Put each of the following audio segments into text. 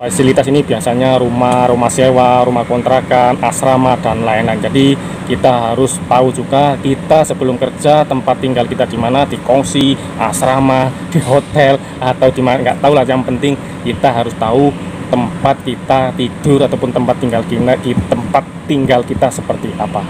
Fasilitas ini biasanya rumah sewa, rumah kontrakan, asrama, dan lain-lain. Jadi kita harus tahu juga kita sebelum kerja tempat tinggal kita di mana, di kongsi, asrama, di hotel, atau di mana, nggak tahu lah. Yang penting kita harus tahu tempat kita tidur ataupun tempat tinggal kita seperti apa.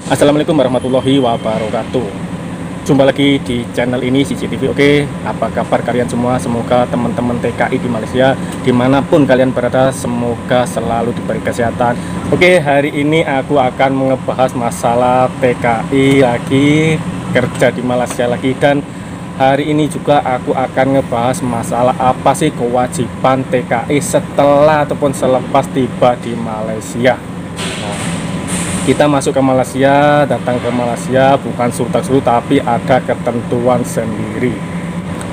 Assalamualaikum warahmatullahi wabarakatuh. Jumpa lagi di channel ini CCTV. Oke, apa kabar kalian semua? Semoga teman-teman TKI di Malaysia dimanapun kalian berada, semoga selalu diberi kesehatan. Oke, hari ini aku akan ngebahas masalah TKI lagi, kerja di Malaysia lagi. Dan hari ini juga aku akan ngebahas masalah apa sih kewajiban TKI setelah ataupun selepas tiba di Malaysia. Kita masuk ke Malaysia, datang ke Malaysia bukan surut tapi ada ketentuan sendiri.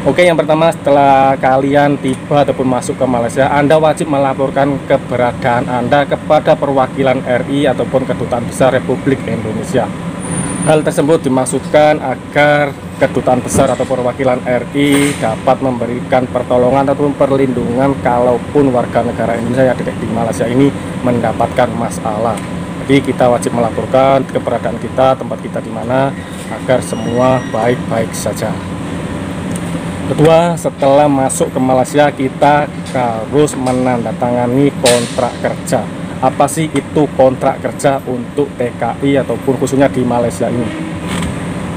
Oke, yang pertama, setelah kalian tiba ataupun masuk ke Malaysia, Anda wajib melaporkan keberadaan Anda kepada perwakilan RI ataupun Kedutaan Besar Republik Indonesia. Hal tersebut dimaksudkan agar Kedutaan Besar atau perwakilan RI dapat memberikan pertolongan ataupun perlindungan kalaupun warga negara Indonesia yang ada di Malaysia ini mendapatkan masalah. Jadi kita wajib melaporkan keberadaan kita, tempat kita di mana, agar semua baik-baik saja. Kedua, setelah masuk ke Malaysia kita harus menandatangani kontrak kerja. Apa sih itu kontrak kerja untuk TKI ataupun khususnya di Malaysia ini?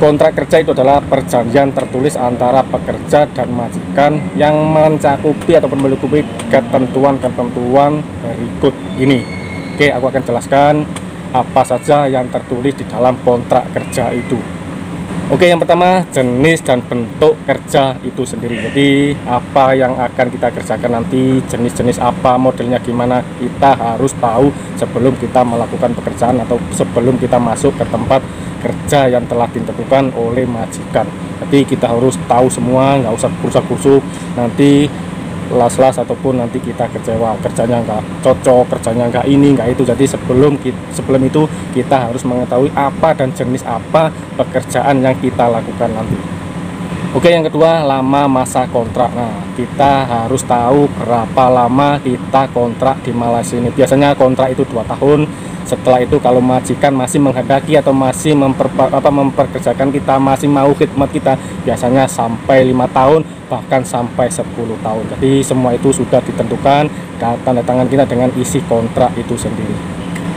Kontrak kerja itu adalah perjanjian tertulis antara pekerja dan majikan yang mencakupi ataupun melingkupi ketentuan-ketentuan berikut ini. Oke, aku akan jelaskan apa saja yang tertulis di dalam kontrak kerja itu. Oke, yang pertama, jenis dan bentuk kerja itu sendiri. Jadi apa yang akan kita kerjakan nanti, jenis-jenis apa, modelnya gimana, kita harus tahu sebelum kita melakukan pekerjaan atau sebelum kita masuk ke tempat kerja yang telah ditentukan oleh majikan. Jadi kita harus tahu semua, nggak usah kursa-kursu nanti las-las ataupun nanti kita kecewa, kerjanya nggak cocok, kerjanya nggak ini nggak itu. Jadi sebelum itu kita harus mengetahui apa dan jenis apa pekerjaan yang kita lakukan nanti. Oke, yang kedua, lama masa kontrak. Nah, kita harus tahu berapa lama kita kontrak di Malaysia ini. Biasanya kontrak itu 2 tahun. Setelah itu kalau majikan masih menghendaki atau masih memperkerjakan kita, masih mau khidmat kita, biasanya sampai 5 tahun, bahkan sampai 10 tahun. Jadi semua itu sudah ditentukan tanda tangan kita dengan isi kontrak itu sendiri.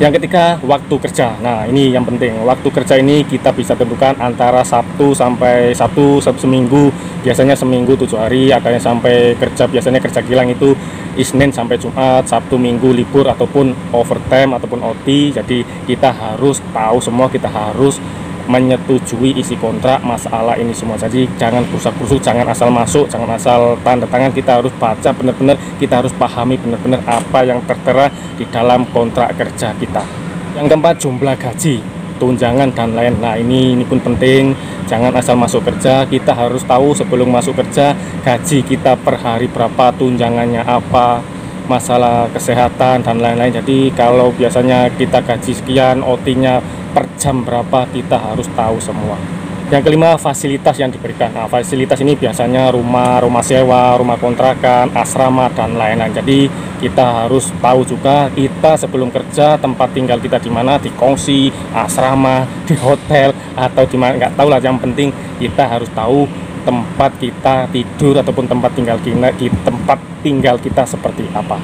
Yang ketiga, waktu kerja. Nah, ini yang penting. Waktu kerja ini kita bisa tentukan antara Sabtu sampai Sabtu seminggu. Biasanya seminggu 7 hari, ada yang sampai kerja, biasanya kerja kilang itu Isnin sampai Jumat, Sabtu Minggu libur ataupun overtime ataupun OT. Jadi kita harus tahu semua, kita harus menyetujui isi kontrak masalah ini semua. Jadi jangan kursa-kursu, jangan asal masuk, jangan asal tanda tangan. Kita harus baca benar-benar, kita harus pahami benar-benar apa yang tertera di dalam kontrak kerja kita. Yang keempat, jumlah gaji, tunjangan dan lain. Nah, ini pun penting. Jangan asal masuk kerja, kita harus tahu sebelum masuk kerja gaji kita per hari berapa, tunjangannya apa, masalah kesehatan dan lain-lain. Jadi kalau biasanya kita gaji sekian, OT-nya per jam berapa, kita harus tahu semua. Yang kelima, fasilitas yang diberikan. Nah, fasilitas ini biasanya rumah sewa, rumah kontrakan, asrama dan lain-lain. Jadi kita harus tahu juga kita sebelum kerja tempat tinggal kita di mana, di kongsi, asrama, di hotel atau di mana, nggak tahu lah. Yang penting kita harus tahu tempat kita tidur ataupun tempat tinggal kita seperti apa.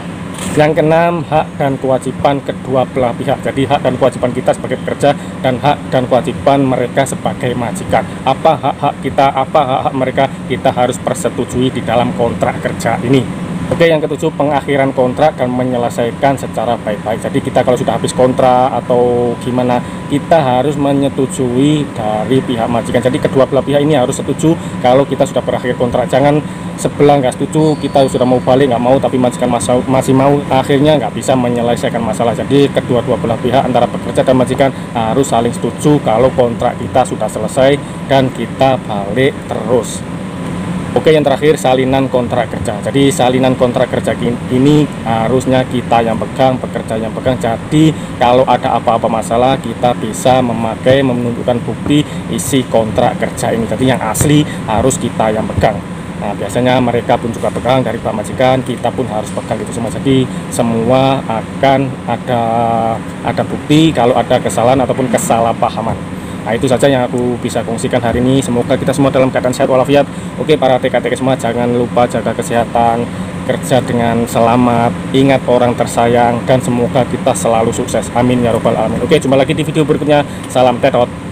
Yang keenam, hak dan kewajiban kedua belah pihak. Jadi hak dan kewajiban kita sebagai pekerja dan hak dan kewajiban mereka sebagai majikan. Apa hak-hak kita, apa hak-hak mereka, kita harus persetujui di dalam kontrak kerja ini. Oke, yang ketujuh, pengakhiran kontrak dan menyelesaikan secara baik-baik. Jadi kita kalau sudah habis kontrak atau gimana, kita harus menyetujui dari pihak majikan. Jadi kedua belah pihak ini harus setuju kalau kita sudah berakhir kontrak. Jangan sebelah nggak setuju, kita sudah mau balik nggak mau, tapi majikan masih mau, akhirnya nggak bisa menyelesaikan masalah. Jadi kedua-dua belah pihak antara pekerja dan majikan harus saling setuju kalau kontrak kita sudah selesai dan kita balik terus. Oke, yang terakhir, salinan kontrak kerja. Jadi salinan kontrak kerja ini harusnya kita yang pegang, pekerja yang pegang. Jadi kalau ada apa-apa masalah, kita bisa menunjukkan bukti isi kontrak kerja ini. Jadi yang asli harus kita yang pegang. Nah, biasanya mereka pun juga pegang dari Pak Majikan, kita pun harus pegang itu semua. Jadi semua akan ada bukti kalau ada kesalahan ataupun kesalahpahaman. Nah, itu saja yang aku bisa kongsikan hari ini. Semoga kita semua dalam keadaan sehat walafiat. Oke, para TK-TK semua, jangan lupa jaga kesehatan, kerja dengan selamat, ingat orang tersayang, dan semoga kita selalu sukses. Amin ya robbal alamin. Oke, jumpa lagi di video berikutnya. Salam tetot.